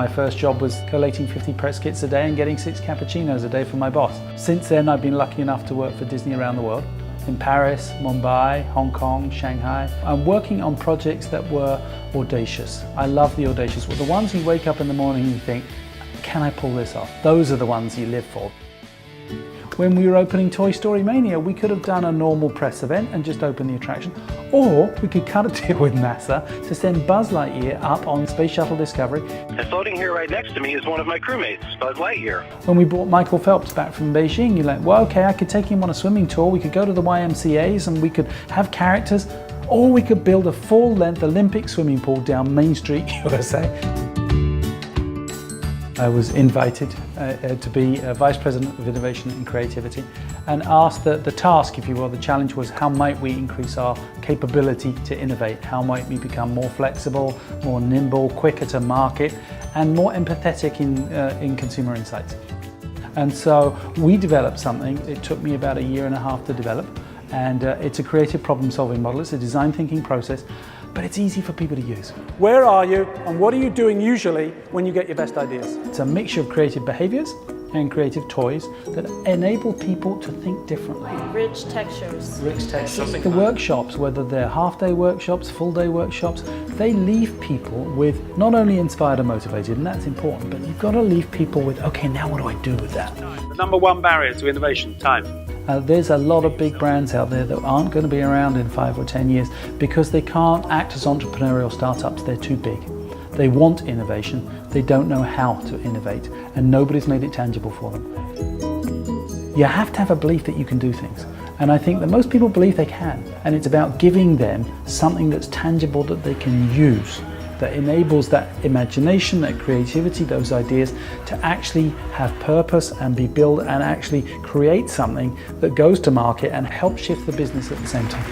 My first job was collating 50 press kits a day and getting 6 cappuccinos a day from my boss. Since then, I've been lucky enough to work for Disney around the world. In Paris, Mumbai, Hong Kong, Shanghai. I'm working on projects that were audacious. I love the audacious. The ones you wake up in the morning and you think, can I pull this off? Those are the ones you live for. When we were opening Toy Story Mania, we could have done a normal press event and just opened the attraction, or we could cut a deal with NASA to send Buzz Lightyear up on Space Shuttle Discovery. And floating here right next to me is one of my crewmates, Buzz Lightyear. When we brought Michael Phelps back from Beijing, you're like, well, okay, I could take him on a swimming tour, we could go to the YMCAs and we could have characters, or we could build a full-length Olympic swimming pool down Main Street, USA. I was invited to be Vice President of Innovation and Creativity and asked the task, if you will, the challenge was how might we increase our capability to innovate? How might we become more flexible, more nimble, quicker to market and more empathetic in consumer insights? And so we developed something. It took me about 1.5 years to develop, and it's a creative problem-solving model. It's a design thinking process, but it's easy for people to use. Where are you and what are you doing usually when you get your best ideas? It's a mixture of creative behaviors and creative toys that enable people to think differently. Rich textures. Rich textures. The workshops, whether they're half-day workshops, full-day workshops, they leave people with not only inspired and motivated, and that's important, but you've got to leave people with, okay, now what do I do with that? The number one barrier to innovation, time. There's a lot of big brands out there that aren't going to be around in 5 or 10 years because they can't act as entrepreneurial startups. They're too big. They want innovation, they don't know how to innovate, and nobody's made it tangible for them. You have to have a belief that you can do things, and I think that most people believe they can, and it's about giving them something that's tangible that they can use, that enables that imagination, that creativity, those ideas to actually have purpose and be built and actually create something that goes to market and help shift the business at the same time.